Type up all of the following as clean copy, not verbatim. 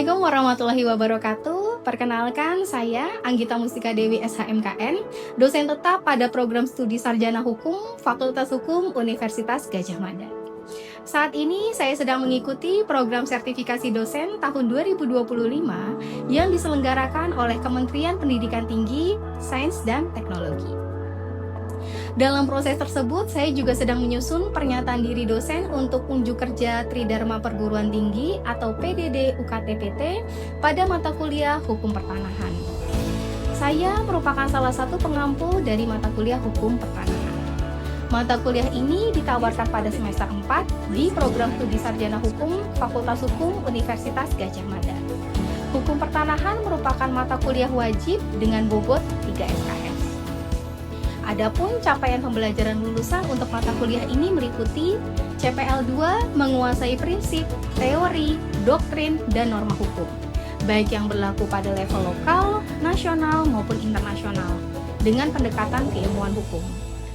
Assalamualaikum warahmatullahi wabarakatuh. Perkenalkan, saya Anggita Mustika Dewi SHMKN, dosen tetap pada program studi Sarjana Hukum Fakultas Hukum Universitas Gadjah Mada. Saat ini saya sedang mengikuti program sertifikasi dosen tahun 2025 yang diselenggarakan oleh Kementerian Pendidikan Tinggi, Sains dan Teknologi. Dalam proses tersebut, saya juga sedang menyusun pernyataan diri dosen untuk unjuk kerja Tridharma Perguruan Tinggi atau PDD UKT-PT pada mata kuliah Hukum Pertanahan. Saya merupakan salah satu pengampu dari mata kuliah Hukum Pertanahan. Mata kuliah ini ditawarkan pada semester 4 di program studi Sarjana Hukum Fakultas Hukum Universitas Gadjah Mada. Hukum Pertanahan merupakan mata kuliah wajib dengan bobot 3 SKS. Adapun capaian pembelajaran lulusan untuk mata kuliah ini meliputi CPL 2 menguasai prinsip, teori, doktrin, dan norma hukum, baik yang berlaku pada level lokal, nasional, maupun internasional, dengan pendekatan keilmuan hukum.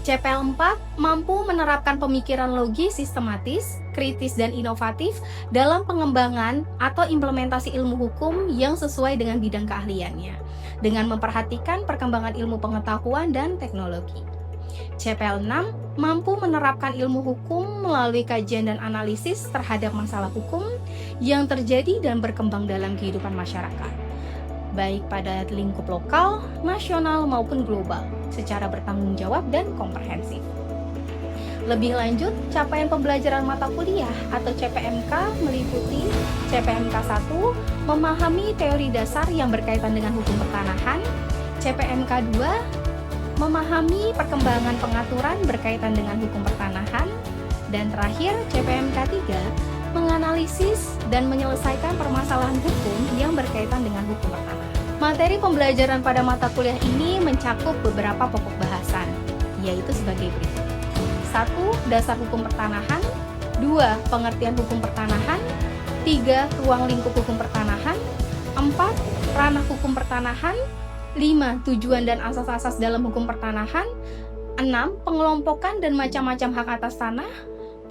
CPL 4 mampu menerapkan pemikiran logis, sistematis, kritis, dan inovatif dalam pengembangan atau implementasi ilmu hukum yang sesuai dengan bidang keahliannya, dengan memperhatikan perkembangan ilmu pengetahuan dan teknologi. CPL 6 mampu menerapkan ilmu hukum melalui kajian dan analisis terhadap masalah hukum yang terjadi dan berkembang dalam kehidupan masyarakat, baik pada lingkup lokal, nasional, maupun global, secara bertanggung jawab dan komprehensif. Lebih lanjut, capaian pembelajaran mata kuliah atau CPMK meliputi CPMK 1, memahami teori dasar yang berkaitan dengan hukum pertanahan, CPMK 2, memahami perkembangan pengaturan berkaitan dengan hukum pertanahan, dan terakhir CPMK 3, menganalisis dan menyelesaikan permasalahan hukum yang berkaitan dengan hukum pertanahan. Materi pembelajaran pada mata kuliah ini mencakup beberapa pokok bahasan, yaitu sebagai berikut. 1. Dasar hukum pertanahan. 2. Pengertian hukum pertanahan. 3. Ruang lingkup hukum pertanahan. 4. Ranah hukum pertanahan. 5. Tujuan dan asas-asas dalam hukum pertanahan. 6. Pengelompokan dan macam-macam hak atas tanah.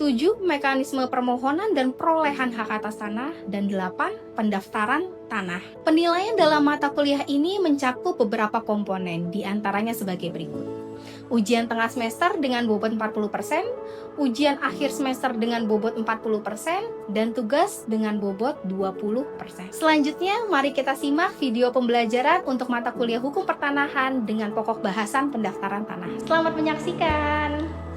7. Mekanisme permohonan dan perolehan hak atas tanah. Dan 8. Pendaftaran tanah. Penilaian dalam mata kuliah ini mencakup beberapa komponen, diantaranya sebagai berikut. Ujian tengah semester dengan bobot 40%, ujian akhir semester dengan bobot 40%, dan tugas dengan bobot 20%. Selanjutnya, mari kita simak video pembelajaran untuk mata kuliah Hukum Pertanahan dengan pokok bahasan pendaftaran tanah. Selamat menyaksikan.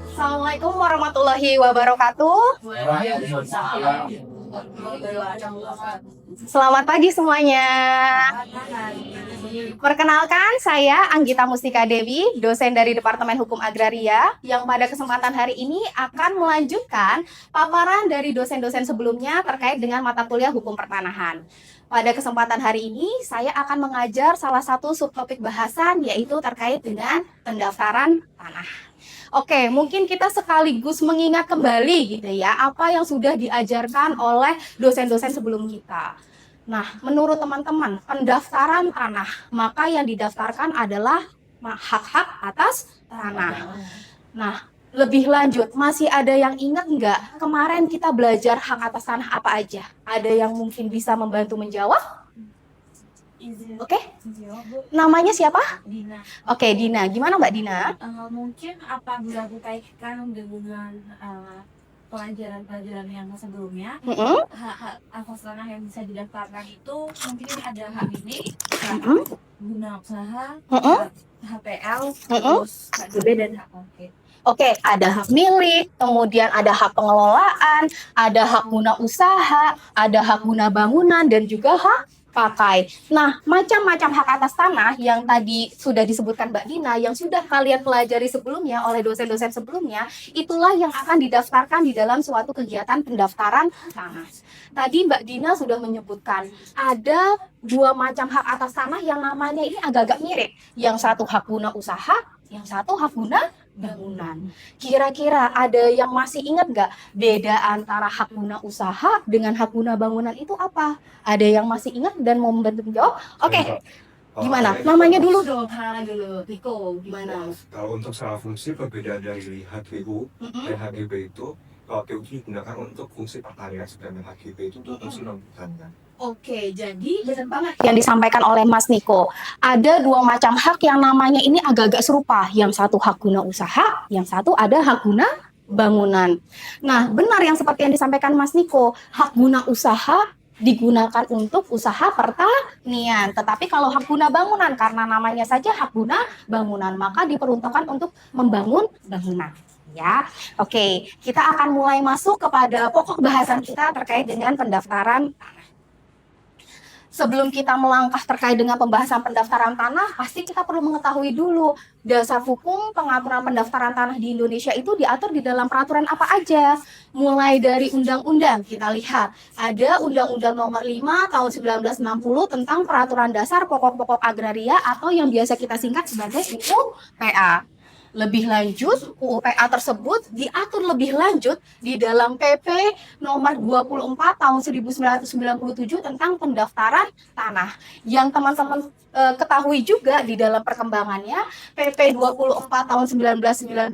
Assalamualaikum warahmatullahi wabarakatuh. Selamat pagi semuanya. Perkenalkan, saya Anggita Mustika Dewi, dosen dari Departemen Hukum Agraria, yang pada kesempatan hari ini akan melanjutkan paparan dari dosen-dosen sebelumnya terkait dengan mata kuliah Hukum Pertanahan. Pada kesempatan hari ini, saya akan mengajar salah satu subtopik bahasan, yaitu terkait dengan pendaftaran tanah. Oke, mungkin kita sekaligus mengingat kembali gitu ya, apa yang sudah diajarkan oleh dosen-dosen sebelum kita. Nah, menurut teman-teman, pendaftaran tanah, maka yang didaftarkan adalah hak-hak atas tanah. Nah, lebih lanjut, masih ada yang ingat nggak kemarin kita belajar hak atas tanah apa aja? Ada yang mungkin bisa membantu menjawab? Oke, namanya siapa? Dina. Oke, Dina. Gimana Mbak Dina? Mungkin apabila dikaitkan dengan pelajaran-pelajaran yang sebelumnya, hak-hak atas tanah yang bisa didaftarkan itu mungkin ada hak milik, hak guna usaha, HPL, terus hak DB dan hak konkret. Oke, ada hak milik, kemudian ada hak pengelolaan, ada hak guna usaha, ada hak guna bangunan, dan juga hak pakai. Nah, macam-macam hak atas tanah yang tadi sudah disebutkan Mbak Dina, yang sudah kalian pelajari sebelumnya oleh dosen-dosen sebelumnya, itulah yang akan didaftarkan di dalam suatu kegiatan pendaftaran tanah. Tadi Mbak Dina sudah menyebutkan ada dua macam hak atas tanah yang namanya ini agak-agak mirip. Yang satu hak guna usaha, yang satu hak guna bangunan. Kira-kira ada yang masih ingat nggak beda antara hak guna usaha dengan hak guna bangunan itu apa? Ada yang masih ingat dan mau membantu menjawab? Oke. Gimana? Namanya dulu dong. Dulu. Riko, gimana? Kalau untuk skala fungsi perbedaan dari HGU dan HGB itu, kalau TU digunakan untuk fungsi pertanian, sedangkan HGB itu untuk fungsi non pertanian. Oke, jadi benar banget yang disampaikan oleh Mas Niko. Ada dua macam hak yang namanya ini agak-agak serupa. Yang satu hak guna usaha, yang satu ada hak guna bangunan. Nah, benar yang seperti yang disampaikan Mas Niko, hak guna usaha digunakan untuk usaha pertanian. Tetapi kalau hak guna bangunan, karena namanya saja hak guna bangunan, maka diperuntukkan untuk membangun bangunan. Ya, oke. Kita akan mulai masuk kepada pokok bahasan kita terkait dengan pendaftaran. Sebelum kita melangkah terkait dengan pembahasan pendaftaran tanah, pasti kita perlu mengetahui dulu dasar hukum pengaturan pendaftaran tanah di Indonesia itu diatur di dalam peraturan apa aja. Mulai dari undang-undang, kita lihat ada Undang-Undang Nomor 5 Tahun 1960 tentang Peraturan Dasar Pokok-pokok Agraria atau yang biasa kita singkat sebagai UU PA. Lebih lanjut, UU PA tersebut diatur lebih lanjut di dalam PP nomor 24 tahun 1997 tentang pendaftaran tanah. Yang teman-teman ketahui juga di dalam perkembangannya, PP 24 tahun 1997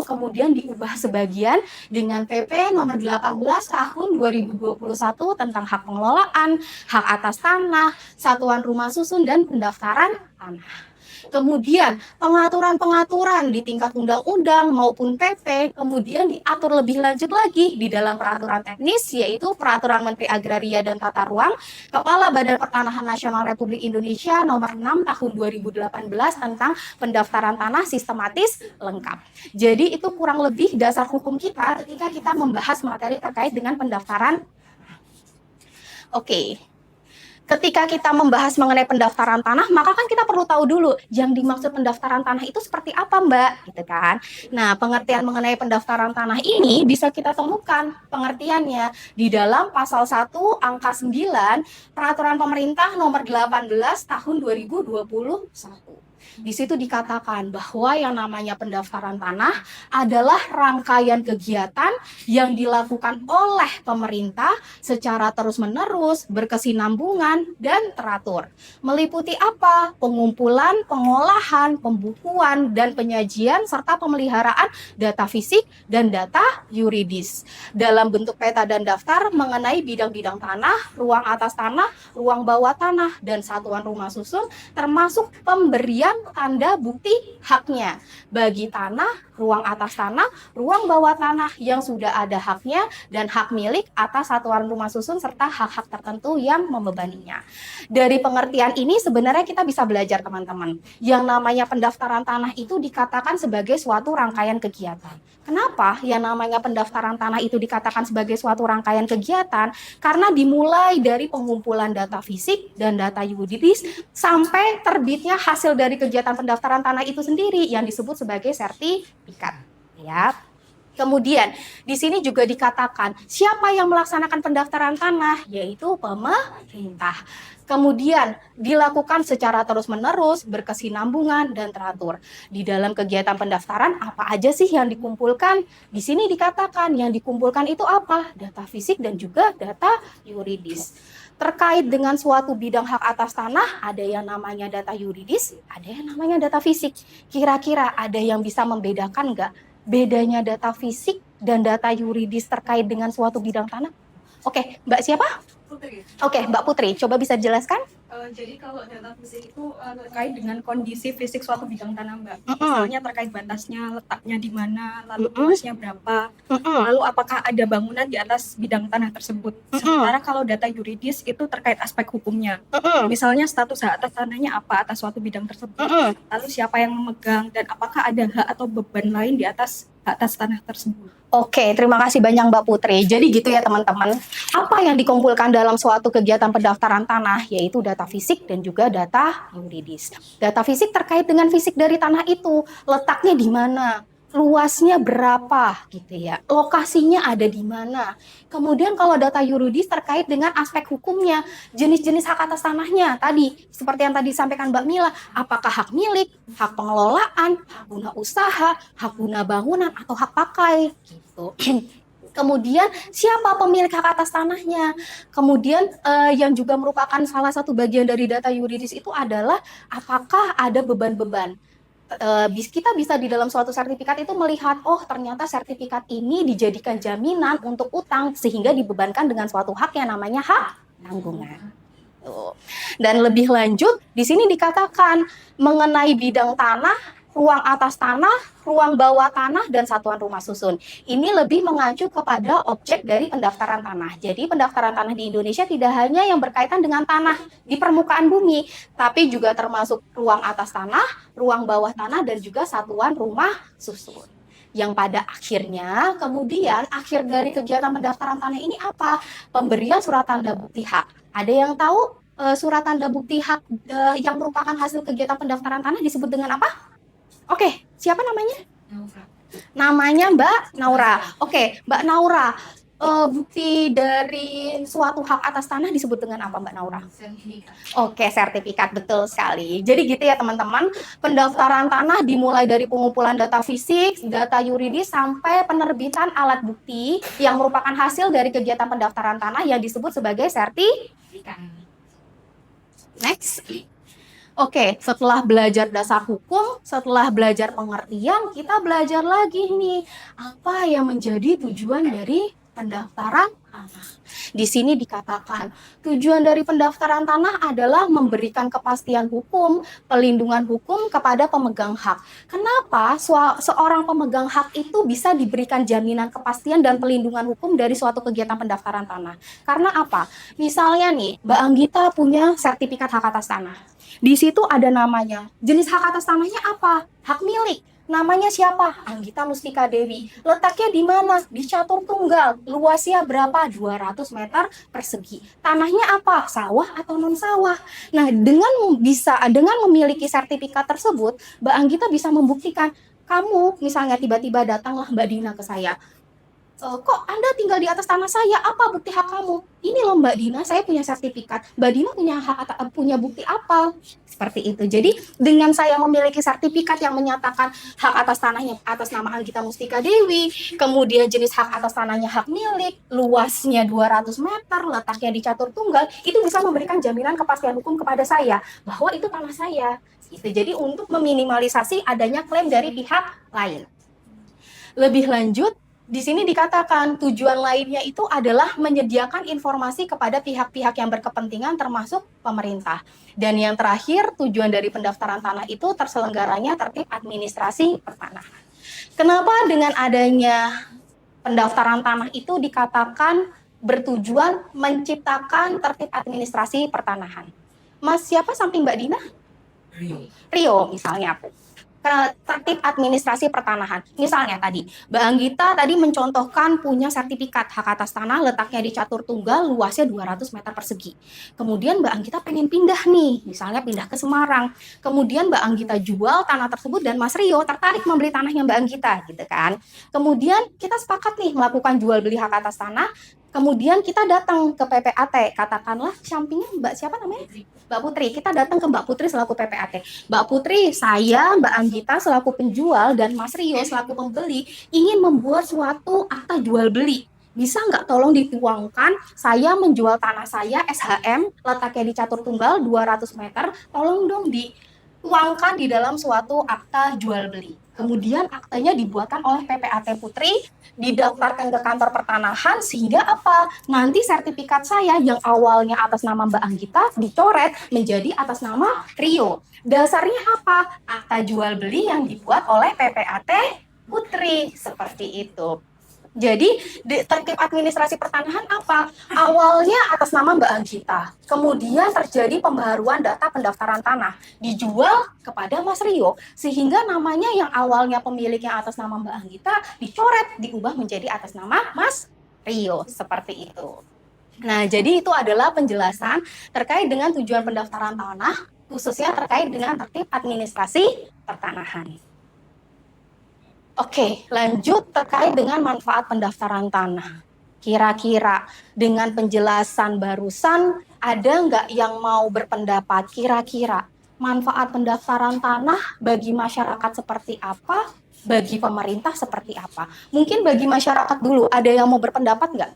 kemudian diubah sebagian dengan PP nomor 18 tahun 2021 tentang hak pengelolaan, hak atas tanah, satuan rumah susun, dan pendaftaran tanah. Kemudian pengaturan-pengaturan di tingkat undang-undang maupun PP kemudian diatur lebih lanjut lagi di dalam peraturan teknis, yaitu Peraturan Menteri Agraria dan Tata Ruang, Kepala Badan Pertanahan Nasional Republik Indonesia Nomor 6 Tahun 2018 tentang pendaftaran tanah sistematis lengkap. Jadi itu kurang lebih dasar hukum kita ketika kita membahas materi terkait dengan pendaftaran. Oke. Ketika kita membahas mengenai pendaftaran tanah, maka kan kita perlu tahu dulu yang dimaksud pendaftaran tanah itu seperti apa, Mbak, gitu kan. Nah, pengertian mengenai pendaftaran tanah ini bisa kita temukan pengertiannya di dalam pasal 1 angka 9 Peraturan Pemerintah Nomor 18 Tahun 2021. Di situ dikatakan bahwa yang namanya pendaftaran tanah adalah rangkaian kegiatan yang dilakukan oleh pemerintah secara terus-menerus, berkesinambungan, dan teratur. Meliputi apa? Pengumpulan, pengolahan, pembukuan, dan penyajian, serta pemeliharaan data fisik dan data yuridis. Dalam bentuk peta dan daftar mengenai bidang-bidang tanah, ruang atas tanah, ruang bawah tanah, dan satuan rumah susun, termasuk pemberian tanda bukti haknya bagi tanah, ruang atas tanah, ruang bawah tanah yang sudah ada haknya, dan hak milik atas satuan rumah susun serta hak-hak tertentu yang membebaninya. Dari pengertian ini sebenarnya kita bisa belajar, teman-teman. Yang namanya pendaftaran tanah itu dikatakan sebagai suatu rangkaian kegiatan. Kenapa yang namanya pendaftaran tanah itu dikatakan sebagai suatu rangkaian kegiatan? Karena dimulai dari pengumpulan data fisik dan data yuridis sampai terbitnya hasil dari kegiatan pendaftaran tanah itu sendiri yang disebut sebagai sertifikat. Ya. Kemudian di sini juga dikatakan siapa yang melaksanakan pendaftaran tanah, yaitu pemerintah. Kemudian dilakukan secara terus-menerus, berkesinambungan, dan teratur. Di dalam kegiatan pendaftaran, apa aja sih yang dikumpulkan? Di sini dikatakan yang dikumpulkan itu apa? Data fisik dan juga data yuridis. Terkait dengan suatu bidang hak atas tanah, ada yang namanya data yuridis, ada yang namanya data fisik. Kira-kira ada yang bisa membedakan nggak bedanya data fisik dan data yuridis terkait dengan suatu bidang tanah? Oke, Mbak siapa? Putri. Oke, Mbak Putri, coba bisa jelaskan? Jadi kalau data fisik itu terkait dengan kondisi fisik suatu bidang tanah, Mbak. Misalnya terkait batasnya, letaknya di mana, lalu luasnya berapa, lalu apakah ada bangunan di atas bidang tanah tersebut. Sementara kalau data yuridis itu terkait aspek hukumnya. Misalnya status hak atas tanahnya apa atas suatu bidang tersebut, lalu siapa yang memegang, dan apakah ada hak atau beban lain di atas hak atas tanah tersebut. Oke, terima kasih banyak Mbak Putri. Jadi gitu ya teman-teman, apa yang dikumpulkan dalam suatu kegiatan pendaftaran tanah, yaitu data fisik dan juga data yuridis. Data fisik terkait dengan fisik dari tanah itu, letaknya di mana, luasnya berapa gitu ya, lokasinya ada di mana. Kemudian kalau data yuridis terkait dengan aspek hukumnya, jenis-jenis hak atas tanahnya tadi, seperti yang tadi disampaikan Mbak Mila, apakah hak milik, hak pengelolaan, hak guna usaha, hak guna bangunan, atau hak pakai gitu. Kemudian siapa pemilik hak atas tanahnya. Kemudian yang juga merupakan salah satu bagian dari data yuridis itu adalah apakah ada beban-beban. Kita bisa di dalam suatu sertifikat itu melihat, oh ternyata sertifikat ini dijadikan jaminan untuk utang sehingga dibebankan dengan suatu hak yang namanya hak tanggungan. Tuh. Dan lebih lanjut, di sini dikatakan mengenai bidang tanah, ruang atas tanah, ruang bawah tanah, dan satuan rumah susun. Ini lebih mengacu kepada objek dari pendaftaran tanah. Jadi pendaftaran tanah di Indonesia tidak hanya yang berkaitan dengan tanah di permukaan bumi, tapi juga termasuk ruang atas tanah, ruang bawah tanah, dan juga satuan rumah susun. Yang pada akhirnya, kemudian akhir dari kegiatan pendaftaran tanah ini apa? Pemberian surat tanda bukti hak. Ada yang tahu surat tanda bukti hak yang merupakan hasil kegiatan pendaftaran tanah disebut dengan apa? Oke, siapa namanya? Namanya Mbak Naura. Oke, Mbak Naura, bukti dari suatu hak atas tanah disebut dengan apa Mbak Naura? Oke, sertifikat, betul sekali. Jadi gitu ya teman-teman, pendaftaran tanah dimulai dari pengumpulan data fisik, data yuridis, sampai penerbitan alat bukti yang merupakan hasil dari kegiatan pendaftaran tanah yang disebut sebagai sertifikat. Next. Oke, setelah belajar dasar hukum, setelah belajar pengertian, kita belajar lagi nih, apa yang menjadi tujuan dari pendaftaran tanah. Di sini dikatakan, tujuan dari pendaftaran tanah adalah memberikan kepastian hukum, pelindungan hukum kepada pemegang hak. Kenapa seorang pemegang hak itu bisa diberikan jaminan kepastian dan pelindungan hukum dari suatu kegiatan pendaftaran tanah? Karena apa? Misalnya nih, Mbak Anggita punya sertifikat hak atas tanah. Di situ ada namanya. Jenis hak atas tanahnya apa? Hak milik. Namanya siapa? Anggita Mustika Dewi. Letaknya di mana? Di Catur Tunggal. Luasnya berapa? 200 meter persegi. Tanahnya apa? Sawah atau non sawah? Nah, dengan memiliki sertifikat tersebut, Mbak Anggita bisa membuktikan, kamu misalnya tiba-tiba datanglah Mbak Dina ke saya. Kok Anda tinggal di atas tanah saya? Apa bukti hak kamu? Ini loh Mbak Dina, saya punya sertifikat. Mbak Dina punya bukti apa? Seperti itu. Jadi dengan saya memiliki sertifikat yang menyatakan hak atas tanahnya atas nama Anggita Mustika Dewi, kemudian jenis hak atas tanahnya hak milik, luasnya 200 meter, letaknya di Catur Tunggal, itu bisa memberikan jaminan kepastian hukum kepada saya bahwa itu tanah saya. Gitu. Jadi untuk meminimalisasi adanya klaim dari pihak lain. Lebih lanjut, di sini dikatakan tujuan lainnya itu adalah menyediakan informasi kepada pihak-pihak yang berkepentingan termasuk pemerintah. Dan yang terakhir, tujuan dari pendaftaran tanah itu terselenggaranya tertib administrasi pertanahan. Kenapa dengan adanya pendaftaran tanah itu dikatakan bertujuan menciptakan tertib administrasi pertanahan? Mas, siapa samping Mbak Dina? Rio misalnya. Tertib administrasi pertanahan. Misalnya tadi, Mbak Anggita tadi mencontohkan punya sertifikat hak atas tanah, letaknya di Catur Tunggal, luasnya 200 meter persegi. Kemudian Mbak Anggita pengen pindah nih, misalnya pindah ke Semarang. Kemudian Mbak Anggita jual tanah tersebut dan Mas Rio tertarik membeli tanahnya Mbak Anggita, gitu kan. Kemudian kita sepakat nih melakukan jual beli hak atas tanah. Kemudian kita datang ke PPAT, katakanlah sampingnya Mbak siapa namanya? Mbak Putri. Kita datang ke Mbak Putri selaku PPAT. Mbak Putri, saya, Mbak Anggita selaku penjual dan Mas Rio selaku pembeli ingin membuat suatu akta jual beli. Bisa nggak tolong dituangkan, saya menjual tanah saya SHM, letaknya di Catur Tunggal 200 meter, tolong dong dituangkan di dalam suatu akta jual beli. Kemudian aktanya dibuatkan oleh PPAT Putri, didaftarkan ke kantor pertanahan, sehingga apa? Nanti sertifikat saya yang awalnya atas nama Mbak Anggita dicoret menjadi atas nama Rio. Dasarnya apa? Akta jual beli yang dibuat oleh PPAT Putri, seperti itu. Jadi tertib administrasi pertanahan apa? Awalnya atas nama Mbak Anggita, kemudian terjadi pembaharuan data pendaftaran tanah, dijual kepada Mas Rio, sehingga namanya yang awalnya pemiliknya atas nama Mbak Anggita dicoret, diubah menjadi atas nama Mas Rio, seperti itu. Nah, jadi itu adalah penjelasan terkait dengan tujuan pendaftaran tanah, khususnya terkait dengan tertib administrasi pertanahan. Oke, lanjut terkait dengan manfaat pendaftaran tanah. Kira-kira dengan penjelasan barusan, ada nggak yang mau berpendapat kira-kira manfaat pendaftaran tanah bagi masyarakat seperti apa, bagi pemerintah seperti apa? Mungkin bagi masyarakat dulu, ada yang mau berpendapat nggak?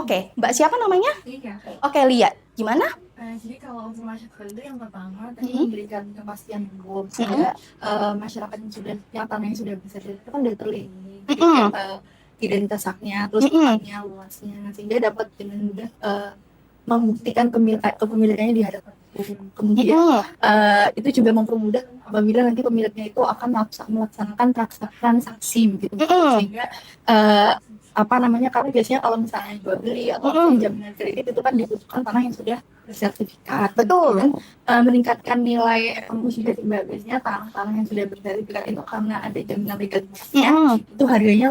Oke, Mbak siapa namanya? Iya. Oke, lihat. Gimana? Jadi kalau untuk masyarakat itu yang pertama tadi memberikan kepastian hukum sehingga masyarakat yang tanahnya sudah bisa itu kan udah terlindungi identitas haknya, terus tempatnya, luasnya, sehingga dapat dengan mudah membuktikan kepemilikannya di hadapan hukum. Kemudian itu juga mempermudah apabila nanti pemiliknya itu akan melaksanakan transaksi gitu. Sehingga karena biasanya kalau misalnya jual beli atau jaminan kredit itu kan dibutuhkan tanah yang sudah bersertifikat. Betul. Dan meningkatkan nilai ekonomi dari biasanya tanah yang sudah bersertifikat itu karena ada jaminan legalitasnya, itu harganya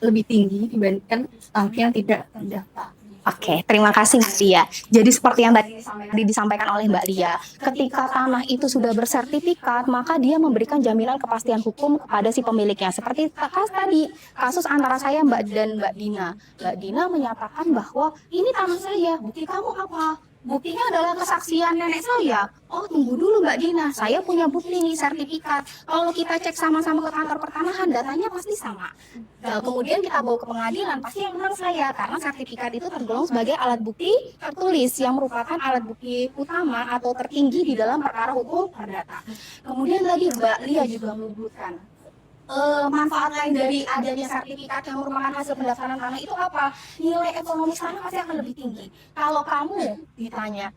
lebih tinggi dibandingkan tanah yang tidak terdaftar. Oke, terima kasih Mbak Lia. Jadi seperti yang tadi disampaikan oleh Mbak Lia, ketika tanah itu sudah bersertifikat, maka dia memberikan jaminan kepastian hukum kepada si pemiliknya. Seperti kasus antara saya dan Mbak Dina. Mbak Dina menyatakan bahwa ini tanah saya, bukti kamu apa? Buktinya adalah kesaksian nenek saya. Oh, tunggu dulu Mbak Dina, saya punya bukti nih, sertifikat. Kalau kita cek sama-sama ke kantor pertanahan, datanya pasti sama. Nah, kemudian kita bawa ke pengadilan, pasti yang menang saya, karena sertifikat itu tergolong sebagai alat bukti tertulis yang merupakan alat bukti utama atau tertinggi di dalam perkara hukum perdata. Kemudian tadi Mbak Lia juga menyebutkan manfaat lain dari adanya sertifikat yang merupakan hasil pendaftaran tanah itu apa? Nilai ekonomi tanah pasti akan lebih tinggi. Kalau kamu ditanya,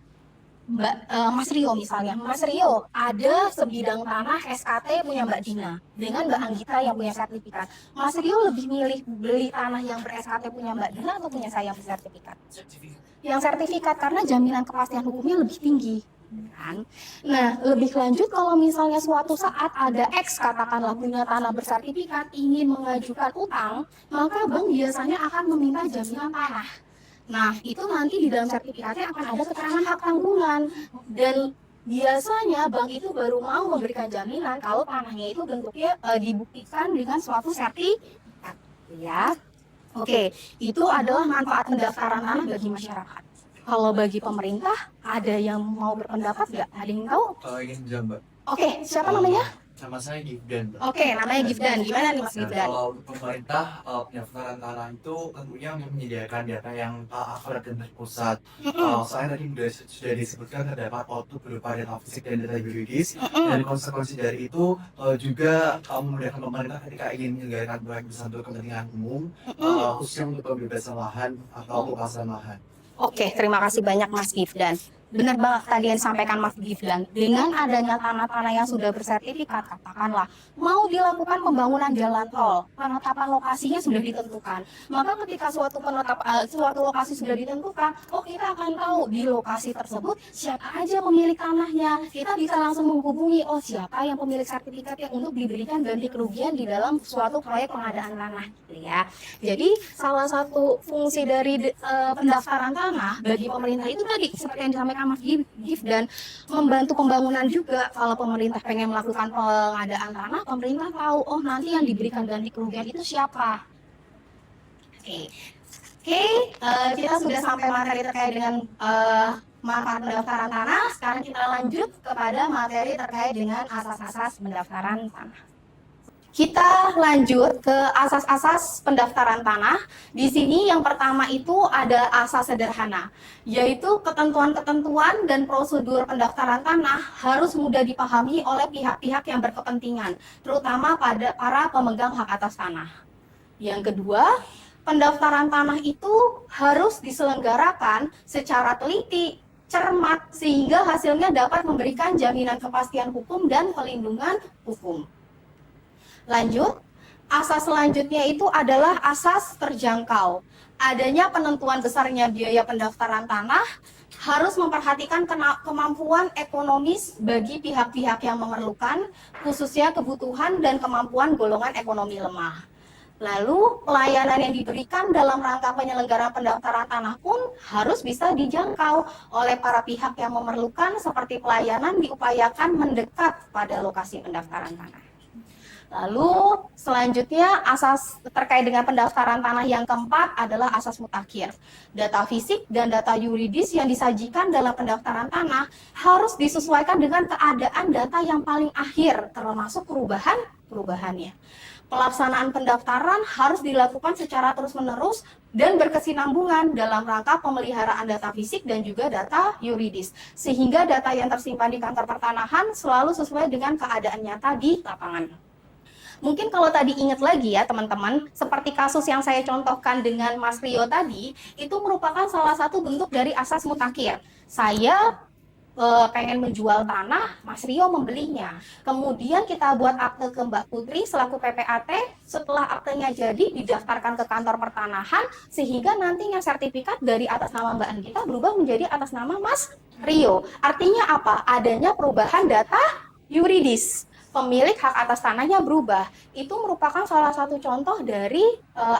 Mas Rio misalnya, Mas Rio ada sebidang tanah SKT punya Mbak Dina dengan Mbak Anggita yang punya sertifikat. Mas Rio lebih milih beli tanah yang ber-SKT punya Mbak Dina atau punya saya yang bersertifikat? Yang sertifikat karena jaminan kepastian hukumnya lebih tinggi. Kan? Nah, lebih lanjut kalau misalnya suatu saat ada X katakanlah punya tanah bersertifikat ingin mengajukan utang, maka bank biasanya akan meminta jaminan tanah. Nah, itu nanti di dalam sertifikatnya akan ada keterangan hak tanggungan dan biasanya bank itu baru mau memberikan jaminan kalau tanahnya itu bentuknya dibuktikan dengan suatu sertifikat, ya. Oke, itu adalah manfaat pendaftaran tanah bagi masyarakat. Kalau bagi pemerintah, ada yang mau berpendapat nggak? Ada yang tahu? Ingin jawab. Oke, siapa namanya? Sama saya Gifdan. Oke, namanya Gifdan. Gimana nih Mas Gifdan? Kalau untuk pemerintah, pendaftaran tanah itu tentunya menyediakan data yang akurat dan terpusat. Soalnya tadi sudah disebutkan terdapat output berupa data fisik dan data yuridis. Dan konsekuensi dari itu juga memudahkan pemerintah ketika ingin menyelenggarakan proyek besar untuk kepentingan umum, khususnya untuk pembebasan lahan atau pelepasan lahan. Oke, terima kasih banyak Mas Gifdan. Benar banget tadi yang disampaikan Mas Gifdan. Dengan adanya tanah-tanah yang sudah bersertifikat, katakanlah mau dilakukan pembangunan jalan tol, penetapan lokasinya sudah ditentukan. Maka ketika suatu lokasi sudah ditentukan, kita akan tahu di lokasi tersebut siapa aja pemilik tanahnya. Kita bisa langsung menghubungi, siapa yang pemilik sertifikatnya untuk diberikan ganti kerugian di dalam suatu proyek pengadaan tanah, gitu ya. Jadi salah satu fungsi dari pendaftaran tanah bagi pemerintah itu tadi seperti yang disampaikan Mas Gifdan, membantu pembangunan juga. Kalau pemerintah pengen melakukan pengadaan tanah, pemerintah tahu nanti yang diberikan ganti kerugian itu siapa. Oke, kita sudah sampai materi terkait dengan manfaat pendaftaran tanah. Sekarang kita lanjut kepada materi terkait dengan asas-asas pendaftaran tanah. Kita lanjut ke asas-asas pendaftaran tanah. Di sini yang pertama itu ada asas sederhana, yaitu ketentuan-ketentuan dan prosedur pendaftaran tanah harus mudah dipahami oleh pihak-pihak yang berkepentingan, terutama pada para pemegang hak atas tanah. Yang kedua, pendaftaran tanah itu harus diselenggarakan secara teliti, cermat, sehingga hasilnya dapat memberikan jaminan kepastian hukum dan pelindungan hukum. Lanjut, asas selanjutnya itu adalah asas terjangkau. Adanya penentuan besarnya biaya pendaftaran tanah harus memperhatikan kemampuan ekonomis bagi pihak-pihak yang memerlukan, khususnya kebutuhan dan kemampuan golongan ekonomi lemah. Lalu, pelayanan yang diberikan dalam rangka penyelenggaraan pendaftaran tanah pun harus bisa dijangkau oleh para pihak yang memerlukan, seperti pelayanan diupayakan mendekat pada lokasi pendaftaran tanah. Lalu selanjutnya asas terkait dengan pendaftaran tanah yang keempat adalah asas mutakhir. Data fisik dan data yuridis yang disajikan dalam pendaftaran tanah harus disesuaikan dengan keadaan data yang paling akhir, termasuk perubahannya. Pelaksanaan pendaftaran harus dilakukan secara terus-menerus dan berkesinambungan dalam rangka pemeliharaan data fisik dan juga data yuridis, sehingga data yang tersimpan di kantor pertanahan selalu sesuai dengan keadaan nyata di lapangan. Mungkin kalau tadi ingat lagi ya teman-teman, seperti kasus yang saya contohkan dengan Mas Rio tadi, itu merupakan salah satu bentuk dari asas mutakhir. Saya pengen menjual tanah, Mas Rio membelinya. Kemudian kita buat akte ke Mbak Putri selaku PPAT, setelah aktenya jadi didaftarkan ke kantor pertanahan, sehingga nantinya sertifikat dari atas nama Mbak Anggita berubah menjadi atas nama Mas Rio. Artinya apa? Adanya perubahan data yuridis. Pemilik hak atas tanahnya berubah. Itu merupakan salah satu contoh dari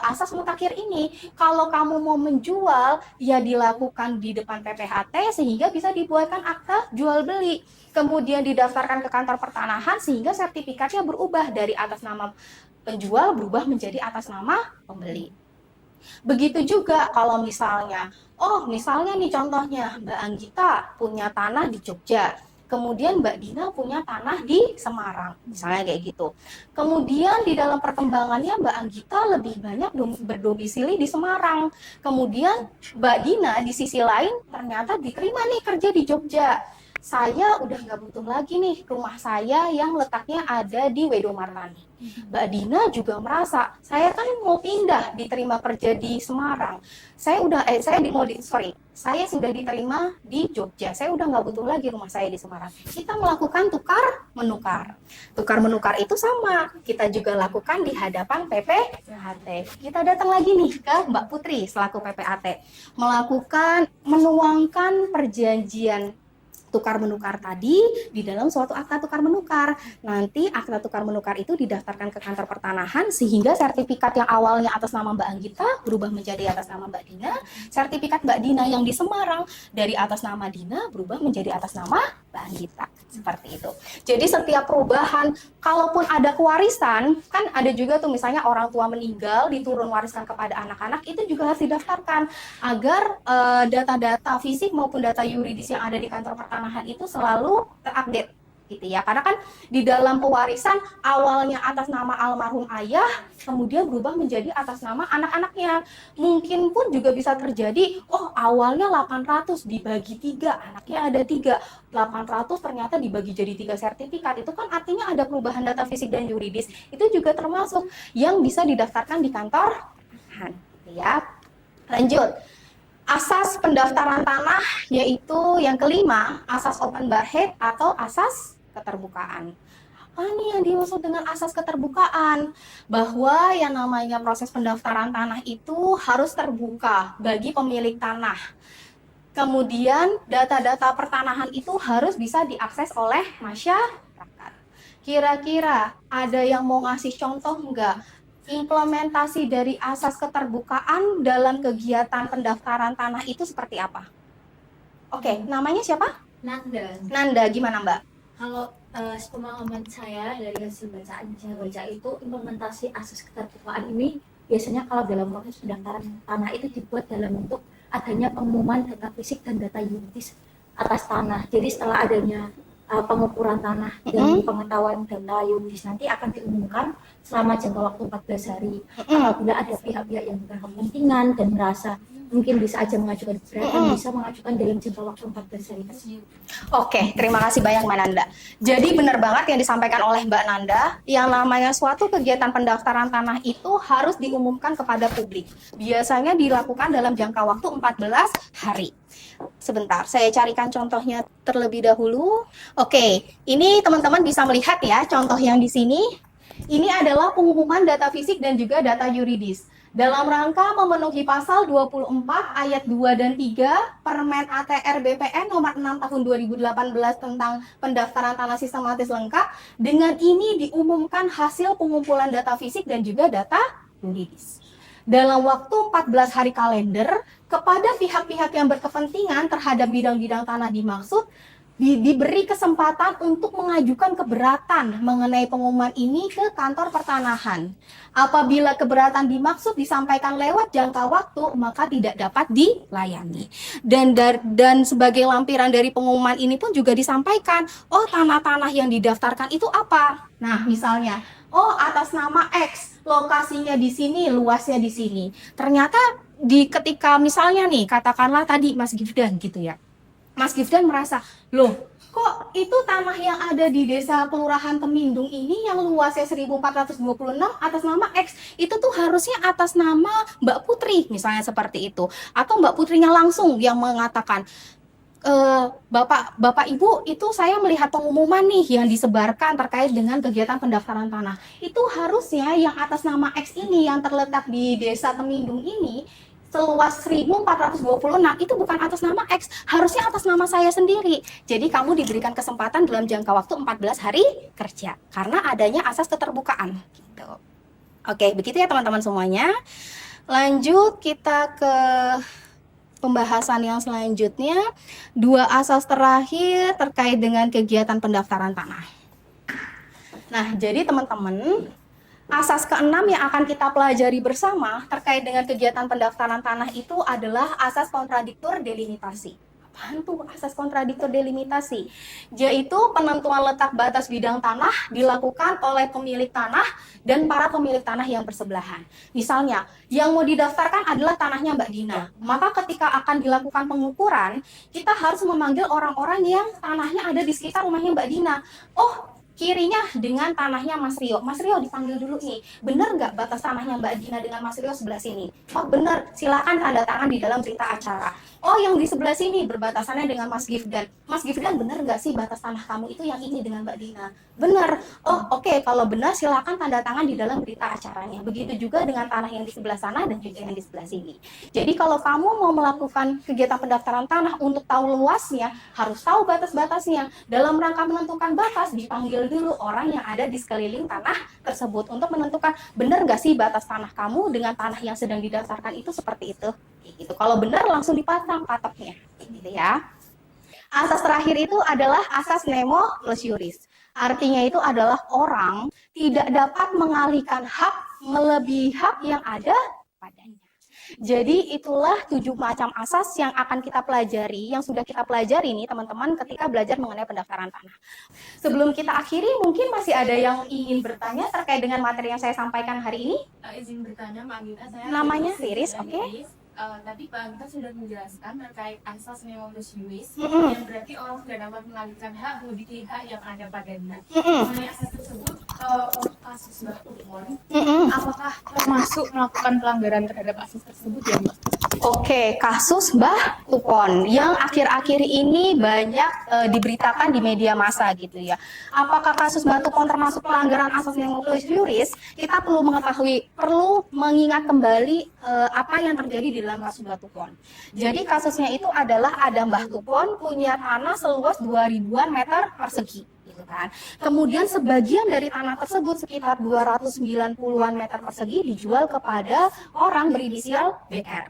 asas mutakhir ini. Kalau kamu mau menjual, ya dilakukan di depan PPHT sehingga bisa dibuatkan akta jual beli. Kemudian didaftarkan ke kantor pertanahan sehingga sertifikatnya berubah dari atas nama penjual berubah menjadi atas nama pembeli. Begitu juga kalau misalnya, misalnya nih contohnya Mbak Anggita punya tanah di Jogja. Kemudian Mbak Dina punya tanah di Semarang, misalnya kayak gitu. Kemudian di dalam perkembangannya Mbak Anggita lebih banyak berdomisili di Semarang. Kemudian Mbak Dina di sisi lain ternyata diterima nih kerja di Jogja. Saya udah nggak butuh lagi nih rumah saya yang letaknya ada di Wedomartani. Mbak Dina juga merasa, saya kan mau pindah diterima kerja di Semarang. Saya sudah diterima di Jogja. Saya udah nggak butuh lagi rumah saya di Semarang. Kita melakukan tukar menukar. Tukar menukar itu sama. Kita juga lakukan di hadapan PPAT. Kita datang lagi nih ke Mbak Putri selaku PPAT, menuangkan perjanjian tukar menukar tadi di dalam suatu akta tukar menukar. Nanti akta tukar menukar itu didaftarkan ke kantor pertanahan sehingga sertifikat yang awalnya atas nama Mbak Anggita berubah menjadi atas nama Mbak Dina. Sertifikat Mbak Dina yang di Semarang dari atas nama Dina berubah menjadi atas nama Mbak Anggita. Seperti itu. Jadi setiap perubahan, kalaupun ada kewarisan, kan ada juga tuh misalnya orang tua meninggal, diturun wariskan kepada anak-anak, itu juga harus didaftarkan agar data-data fisik maupun data yuridis yang ada di kantor pertanahan itu selalu terupdate gitu ya. Karena kan di dalam pewarisan awalnya atas nama almarhum ayah, kemudian berubah menjadi atas nama anak-anaknya. Mungkin pun juga bisa terjadi, awalnya 800 dibagi 3, anaknya ada 3. 800 ternyata dibagi jadi 3 sertifikat. Itu kan artinya ada perubahan data fisik dan yuridis. Itu juga termasuk yang bisa didaftarkan di kantor ya. Lanjut. Asas pendaftaran tanah yaitu yang kelima, asas open barhead atau asas keterbukaan. Ini yang dimaksud dengan asas keterbukaan, bahwa yang namanya proses pendaftaran tanah itu harus terbuka bagi pemilik tanah. Kemudian data-data pertanahan itu harus bisa diakses oleh masyarakat. Kira-kira ada yang mau ngasih contoh enggak? Implementasi dari asas keterbukaan dalam kegiatan pendaftaran tanah itu seperti apa? Oke, namanya siapa? Nanda, gimana Mbak? Kalau sepemahaman saya dari hasil bacaan saya baca itu, implementasi asas keterbukaan ini biasanya kalau dalam proses pendaftaran tanah itu dibuat dalam bentuk adanya pengumuman data fisik dan data yuridis atas tanah. Jadi setelah adanya pengukuran tanah dan pengetahuan data yuridis nanti akan diumumkan selama jangka waktu 14 hari. Apabila ada pihak-pihak yang berkepentingan dan merasa mungkin bisa aja mengajukan keberatan, bisa mengajukan dalam jangka waktu 14 hari. Oke, terima kasih banyak Mbak Nanda. Jadi benar banget yang disampaikan oleh Mbak Nanda, yang namanya suatu kegiatan pendaftaran tanah itu harus diumumkan kepada publik. Biasanya dilakukan dalam jangka waktu 14 hari. Sebentar, saya carikan contohnya terlebih dahulu. Oke, ini teman-teman bisa melihat ya contoh yang di sini. Ini adalah pengumuman data fisik dan juga data yuridis. Dalam rangka memenuhi pasal 24 ayat 2 dan 3 Permen ATR BPN nomor 6 tahun 2018 tentang pendaftaran tanah sistematis lengkap, dengan ini diumumkan hasil pengumpulan data fisik dan juga data yuridis. Dalam waktu 14 hari kalender kepada pihak-pihak yang berkepentingan terhadap bidang-bidang tanah dimaksud diberi kesempatan untuk mengajukan keberatan mengenai pengumuman ini ke kantor pertanahan. Apabila keberatan dimaksud disampaikan lewat jangka waktu, maka tidak dapat dilayani. Dan sebagai lampiran dari pengumuman ini pun juga disampaikan, tanah-tanah yang didaftarkan itu apa? Nah, misalnya, atas nama X, lokasinya di sini, luasnya di sini. Ternyata ketika misalnya nih, katakanlah tadi Mas Gifdan gitu ya. Mas Gifdan merasa, kok itu tanah yang ada di desa Kelurahan Temindung ini yang luasnya 1426 atas nama X, itu tuh harusnya atas nama Mbak Putri, misalnya seperti itu. Atau Mbak Putrinya langsung yang mengatakan, Bapak Ibu, itu saya melihat pengumuman nih yang disebarkan terkait dengan kegiatan pendaftaran tanah. Itu harusnya yang atas nama X ini yang terletak di desa Temindung ini seluas 1426 itu bukan atas nama X, harusnya atas nama saya sendiri. Jadi kamu diberikan kesempatan dalam jangka waktu 14 hari kerja karena adanya asas keterbukaan gitu. Oke, begitu ya teman-teman semuanya. Lanjut kita ke pembahasan yang selanjutnya, 2 asas terakhir terkait dengan kegiatan pendaftaran tanah. Nah, jadi teman-teman, asas ke-6 yang akan kita pelajari bersama terkait dengan kegiatan pendaftaran tanah itu adalah asas kontradiktor delimitasi. Apaan tuh asas kontradiktor delimitasi? Yaitu penentuan letak batas bidang tanah dilakukan oleh pemilik tanah dan para pemilik tanah yang bersebelahan. Misalnya, yang mau didaftarkan adalah tanahnya Mbak Dina. Maka ketika akan dilakukan pengukuran, kita harus memanggil orang-orang yang tanahnya ada di sekitar rumahnya Mbak Dina. Oh, kirinya dengan tanahnya Mas Rio. Mas Rio dipanggil dulu nih. Benar nggak batas tanahnya Mbak Dina dengan Mas Rio sebelah sini? Oh benar, silakan tanda tangan di dalam berita acara. Oh yang di sebelah sini berbatasannya dengan Mas Gifdan. Mas Gifdan benar nggak sih batas tanah kamu itu yang ini dengan Mbak Dina? Benar. Oh oke, kalau benar silakan tanda tangan di dalam berita acaranya. Begitu juga dengan tanah yang di sebelah sana dan juga yang di sebelah sini. Jadi kalau kamu mau melakukan kegiatan pendaftaran tanah untuk tahu luasnya, harus tahu batas-batasnya. Dalam rangka menentukan batas, dipanggil dulu orang yang ada di sekeliling tanah tersebut untuk menentukan benar nggak sih batas tanah kamu dengan tanah yang sedang didaftarkan itu seperti itu. Gitu. Kalau benar langsung dipasang patoknya, gitu ya. Asas terakhir itu adalah asas nemo plus juris. Artinya itu adalah orang tidak dapat mengalihkan hak melebihi hak yang ada padanya. Jadi itulah 7 macam asas yang akan kita pelajari, yang sudah kita pelajari nih teman-teman ketika belajar mengenai pendaftaran tanah. Sebelum kita akhiri, mungkin masih ada yang ingin bertanya terkait dengan materi yang saya sampaikan hari ini? Izin bertanya Mbak Anggita, saya Namanya Riris, oke? Tadi Mbak Anggita sudah menjelaskan terkait asas nemo plus juris, yang berarti orang tidak dapat mengalihkan hak melebihi hak yang ada padanya. Mengenai asas tersebut, untuk kasus Mbak Putri, apakah termasuk melakukan pelanggaran terhadap asas tersebut ya Mbak? Oke, kasus Mbah Tupon yang akhir-akhir ini banyak diberitakan di media massa gitu ya. Apakah kasus Mbah Tupon termasuk pelanggaran asas nemo plus juris? Kita perlu mengetahui, perlu mengingat kembali apa yang terjadi di dalam kasus Mbah Tupon. Jadi kasusnya itu adalah ada Mbah Tupon punya tanah seluas 2000-an meter persegi. Kan. Kemudian sebagian dari tanah tersebut sekitar 290-an meter persegi dijual kepada orang berinisial BR.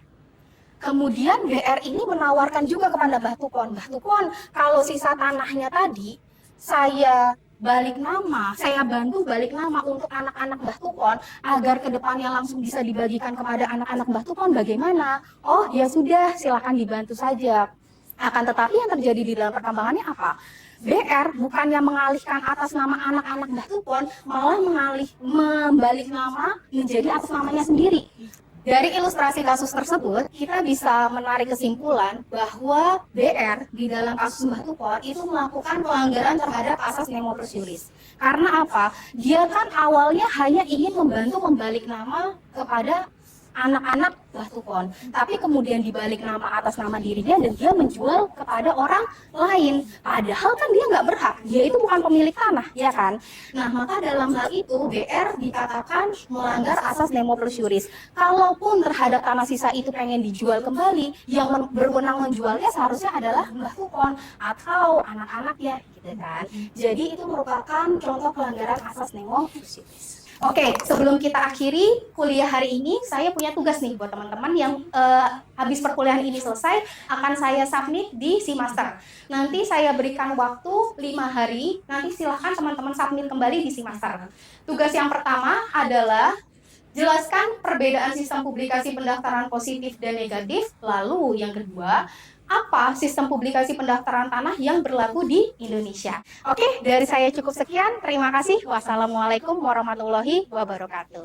Kemudian BR ini menawarkan juga kepada Mbah Tupon, Mbah Tupon, kalau sisa tanahnya tadi saya balik nama, saya bantu balik nama untuk anak-anak Mbah Tupon agar kedepannya langsung bisa dibagikan kepada anak-anak Mbah Tupon, bagaimana? Oh ya sudah, silakan dibantu saja. Akan tetapi yang terjadi di dalam perkembangannya apa? BR bukannya mengalihkan atas nama anak-anak Mbah Tupon, malah membalik nama menjadi atas namanya sendiri. Dari ilustrasi kasus tersebut, kita bisa menarik kesimpulan bahwa BR di dalam kasus Mbah Tupon itu melakukan pelanggaran terhadap asas nemo plus juris. Karena apa? Dia kan awalnya hanya ingin membantu membalik nama kepada anak-anak Mbah Tupon, tapi kemudian dibalik nama atas nama dirinya dan dia menjual kepada orang lain. Padahal kan dia nggak berhak, dia itu bukan pemilik tanah, ya kan? Nah, maka dalam hal itu BR dikatakan melanggar asas nemo plus juris. Kalaupun terhadap tanah sisa itu pengen dijual kembali, yang berwenang menjualnya seharusnya adalah Mbah Tupon atau anak-anaknya, gitu kan? Jadi itu merupakan contoh pelanggaran asas nemo plus juris. Oke, sebelum kita akhiri kuliah hari ini, saya punya tugas nih buat teman-teman yang habis perkuliahan ini selesai, akan saya submit di Simaster. Nanti saya berikan waktu 5 hari, nanti silahkan teman-teman submit kembali di Simaster. Tugas yang pertama adalah jelaskan perbedaan sistem publikasi pendaftaran positif dan negatif, lalu yang kedua, apa sistem publikasi pendaftaran tanah yang berlaku di Indonesia. Oke, dari saya cukup sekian. Terima kasih. Wassalamualaikum warahmatullahi wabarakatuh.